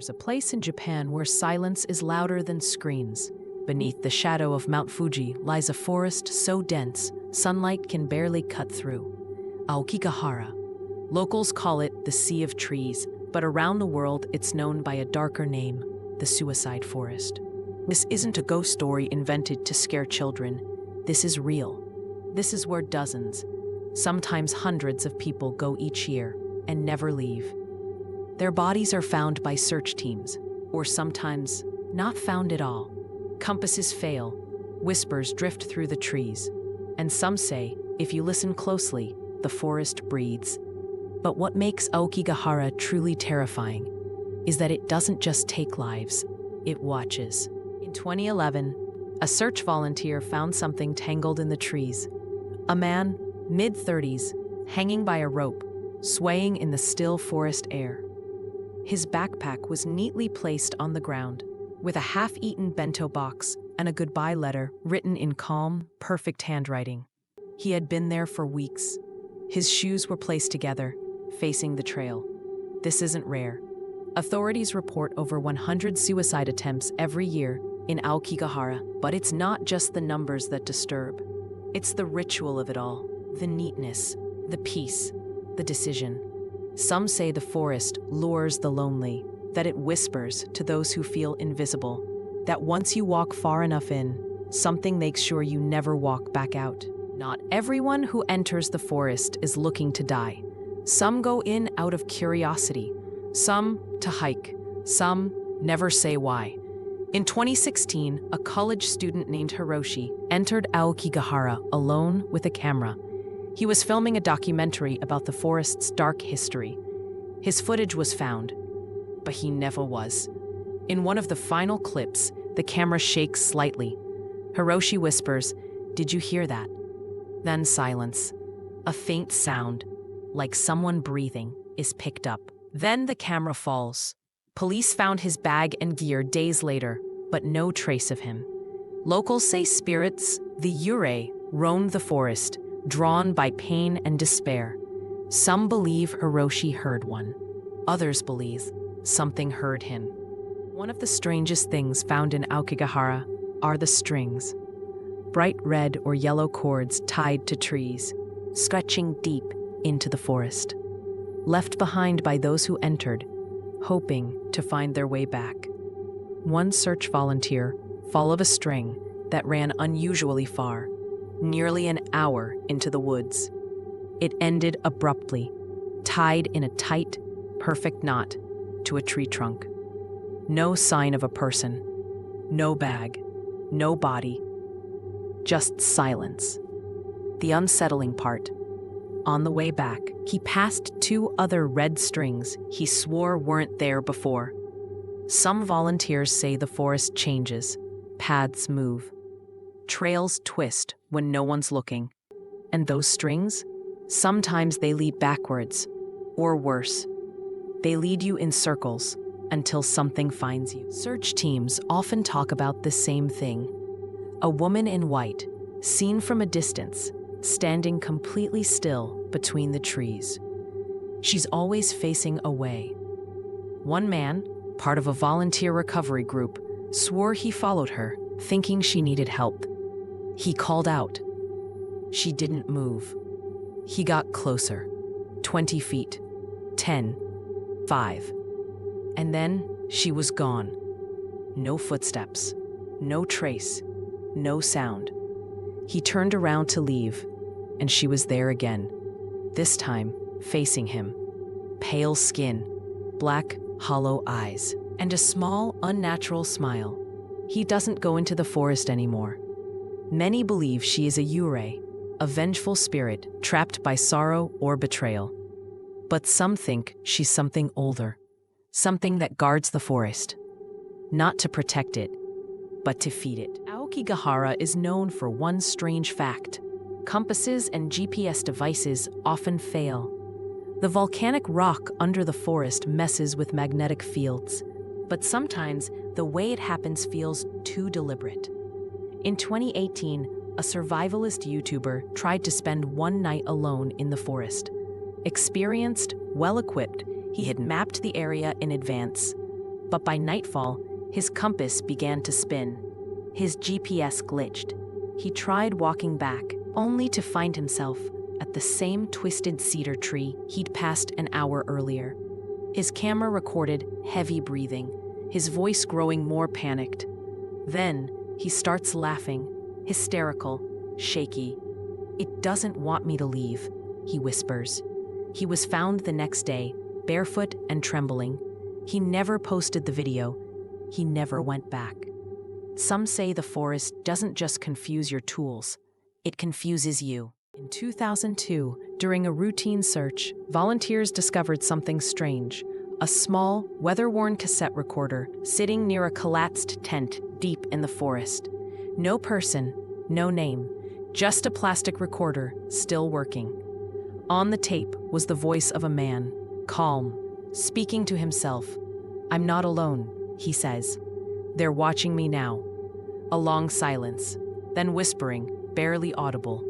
There's a place in Japan where silence is louder than screams. Beneath the shadow of Mount Fuji lies a forest so dense, sunlight can barely cut through. Aokigahara. Locals call it the Sea of Trees, but around the world it's known by a darker name, the Suicide Forest. This isn't a ghost story invented to scare children. This is real. This is where dozens, sometimes hundreds of people go each year and never leave. Their bodies are found by search teams, or sometimes not found at all. Compasses fail, whispers drift through the trees, and some say, if you listen closely, the forest breathes. But what makes Aokigahara truly terrifying is that it doesn't just take lives, it watches. In 2011, a search volunteer found something tangled in the trees. A man, mid-30s, hanging by a rope, swaying in the still forest air. His backpack was neatly placed on the ground, with a half-eaten bento box and a goodbye letter written in calm, perfect handwriting. He had been there for weeks. His shoes were placed together, facing the trail. This isn't rare. Authorities report over 100 suicide attempts every year in Aokigahara, but it's not just the numbers that disturb. It's the ritual of it all, the neatness, the peace, the decision. Some say the forest lures the lonely, that it whispers to those who feel invisible, that once you walk far enough in, something makes sure you never walk back out. Not everyone who enters the forest is looking to die. Some go in out of curiosity, some to hike, some never say why. In 2016, a college student named Hiroshi entered Aokigahara alone with a camera. He was filming a documentary about the forest's dark history. His footage was found, but he never was. In one of the final clips, the camera shakes slightly. Hiroshi whispers, "Did you hear that?" Then silence. A faint sound, like someone breathing, is picked up. Then the camera falls. Police found his bag and gear days later, but no trace of him. Locals say spirits, the eerie, roamed the forest, drawn by pain and despair. Some believe Hiroshi heard one. Others believe something heard him. One of the strangest things found in Aokigahara are the strings. Bright red or yellow cords tied to trees, stretching deep into the forest. Left behind by those who entered, hoping to find their way back. One search volunteer followed a string that ran unusually far, nearly an hour into the woods. It ended abruptly, tied in a tight, perfect knot to a tree trunk. No sign of a person, no bag, no body, just silence. The unsettling part, on the way back, he passed 2 other red strings he swore weren't there before. Some volunteers say the forest changes, paths move, trails twist when no one's looking. And those strings? Sometimes they lead backwards, or worse, they lead you in circles until something finds you. Search teams often talk about the same thing. A woman in white, seen from a distance, standing completely still between the trees. She's always facing away. One man, part of a volunteer recovery group, swore he followed her, thinking she needed help. He called out. She didn't move. He got closer. 20 feet. 10. 5. And then she was gone. No footsteps. No trace. No sound. He turned around to leave, and she was there again. This time, facing him. Pale skin, black, hollow eyes, and a small, unnatural smile. He doesn't go into the forest anymore. Many believe she is a eerie, a vengeful spirit trapped by sorrow or betrayal. But some think she's something older, something that guards the forest. Not to protect it, but to feed it. Aokigahara is known for one strange fact. Compasses and GPS devices often fail. The volcanic rock under the forest messes with magnetic fields, but sometimes the way it happens feels too deliberate. In 2018, a survivalist YouTuber tried to spend one night alone in the forest. Experienced, well-equipped, he had mapped the area in advance. But by nightfall, his compass began to spin. His GPS glitched. He tried walking back, only to find himself at the same twisted cedar tree he'd passed an hour earlier. His camera recorded heavy breathing, his voice growing more panicked. Then he starts laughing, hysterical, shaky. "It doesn't want me to leave," he whispers. He was found the next day, barefoot and trembling. He never posted the video. He never went back. Some say the forest doesn't just confuse your tools, it confuses you. In 2002, during a routine search, volunteers discovered something strange: a small, weather-worn cassette recorder sitting near a collapsed tent deep in the forest. No person, no name, just a plastic recorder still working. On the tape was the voice of a man, calm, speaking to himself. "I'm not alone," he says. "They're watching me now." A long silence, then whispering, barely audible.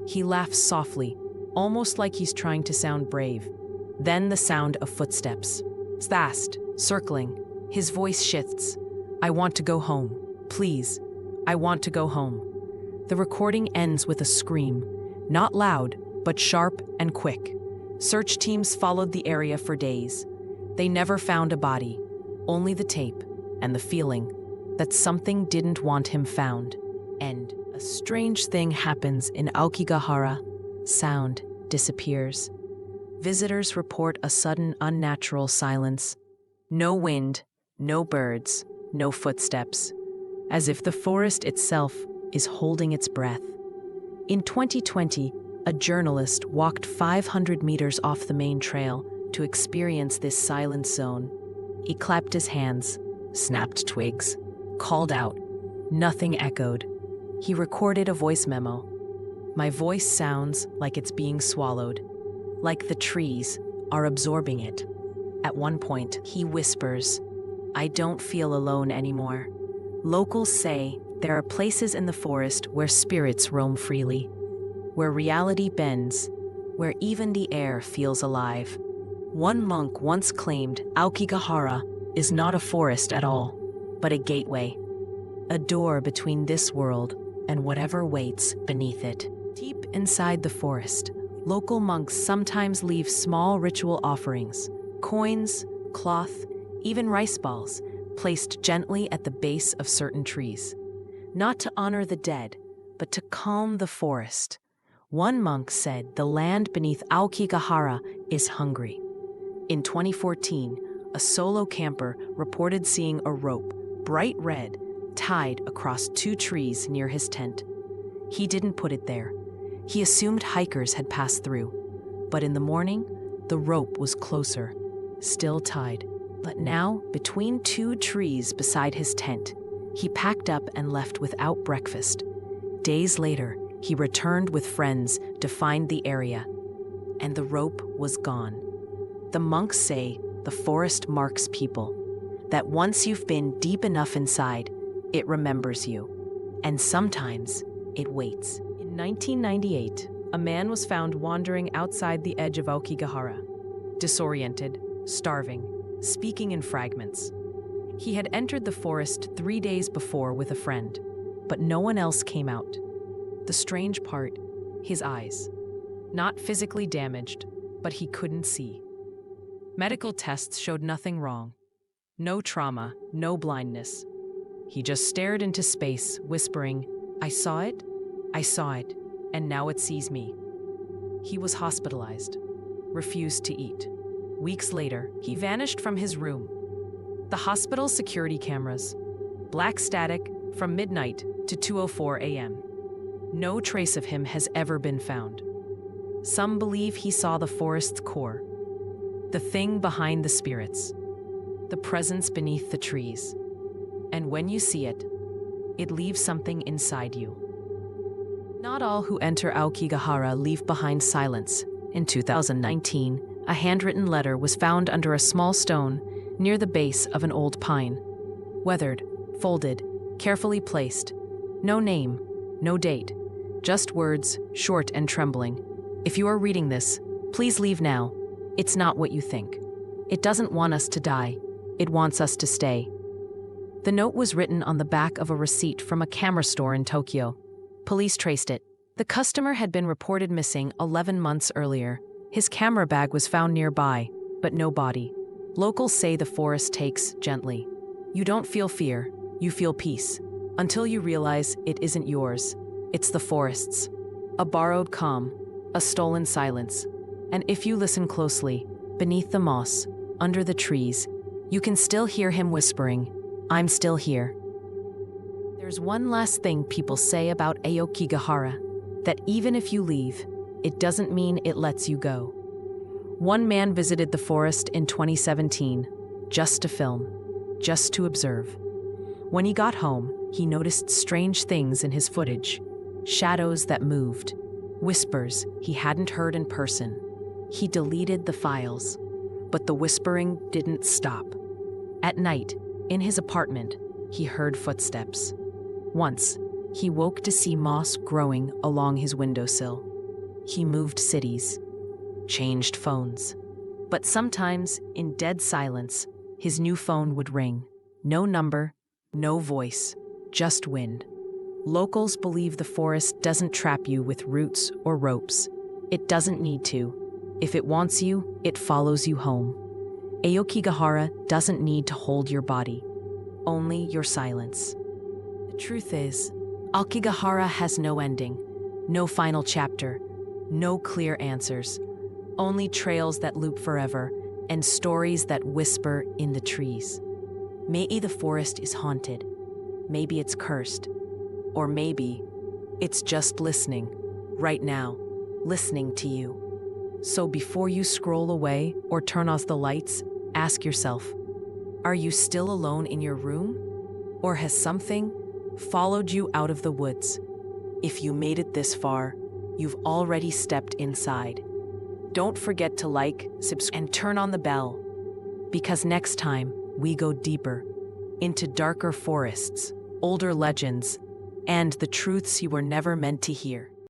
He laughs softly, almost like he's trying to sound brave. Then the sound of footsteps. Fast, circling. His voice shifts. "I want to go home. Please. I want to go home." The recording ends with a scream. Not loud, but sharp and quick. Search teams followed the area for days. They never found a body, only the tape and the feeling that something didn't want him found. And a strange thing happens in Aokigahara. Sound disappears. Visitors report a sudden, unnatural silence. No wind, no birds, no footsteps, as if the forest itself is holding its breath. In 2020, a journalist walked 500 meters off the main trail to experience this silent zone. He clapped his hands, snapped twigs, called out. Nothing echoed. He recorded a voice memo. "My voice sounds like it's being swallowed, like the trees are absorbing it." At one point, he whispers, "I don't feel alone anymore." Locals say there are places in the forest where spirits roam freely, where reality bends, where even the air feels alive. One monk once claimed Aokigahara is not a forest at all, but a gateway, a door between this world and whatever waits beneath it. Deep inside the forest, local monks sometimes leave small ritual offerings, coins, cloth, even rice balls, placed gently at the base of certain trees. Not to honor the dead, but to calm the forest. One monk said the land beneath Aokigahara is hungry. In 2014, a solo camper reported seeing a rope, bright red, tied across 2 trees near his tent. He didn't put it there. He assumed hikers had passed through. But in the morning, the rope was closer, still tied. But now, between 2 trees beside his tent, he packed up and left without breakfast. Days later, he returned with friends to find the area, and the rope was gone. The monks say the forest marks people, that once you've been deep enough inside, it remembers you, and sometimes it waits. In 1998, a man was found wandering outside the edge of Aokigahara, disoriented, starving, speaking in fragments. He had entered the forest 3 days before with a friend, but no one else came out. The strange part, his eyes. Not physically damaged, but he couldn't see. Medical tests showed nothing wrong. No trauma, no blindness. He just stared into space, whispering, I saw it, and now it sees me." He was hospitalized, refused to eat. Weeks later, he vanished from his room. The hospital security cameras, black static from midnight to 2:04 a.m. No trace of him has ever been found. Some believe he saw the forest's core, the thing behind the spirits, the presence beneath the trees. And when you see it, it leaves something inside you. Not all who enter Aokigahara leave behind silence. In 2019, a handwritten letter was found under a small stone near the base of an old pine. Weathered, folded, carefully placed. No name, no date, just words, short and trembling. If you are reading this, please leave now. It's not what you think. It doesn't want us to die. It wants us to stay. The note was written on the back of a receipt from a camera store in Tokyo. Police traced it. The customer had been reported missing 11 months earlier. His camera bag was found nearby, but no body. Locals say the forest takes gently. You don't feel fear, you feel peace. Until you realize it isn't yours. It's the forest's. A borrowed calm, a stolen silence. And if you listen closely, beneath the moss, under the trees, you can still hear him whispering, "I'm still here." There's one last thing people say about Aokigahara, that even if you leave, it doesn't mean it lets you go. One man visited the forest in 2017, just to film, just to observe. When he got home, he noticed strange things in his footage, shadows that moved, whispers he hadn't heard in person. He deleted the files, but the whispering didn't stop. At night, in his apartment, he heard footsteps. Once, he woke to see moss growing along his windowsill. He moved cities, changed phones. But sometimes, in dead silence, his new phone would ring. No number, no voice, just wind. Locals believe the forest doesn't trap you with roots or ropes. It doesn't need to. If it wants you, it follows you home. Aokigahara doesn't need to hold your body, only your silence. The truth is, Aokigahara has no ending, no final chapter, no clear answers, only trails that loop forever and stories that whisper in the trees. Maybe the forest is haunted, maybe it's cursed, or maybe it's just listening, right now, listening to you. So before you scroll away or turn off the lights, ask yourself, are you still alone in your room? Or has something followed you out of the woods? If you made it this far, you've already stepped inside. Don't forget to like, subscribe, and turn on the bell. Because next time, we go deeper into darker forests, older legends, and the truths you were never meant to hear.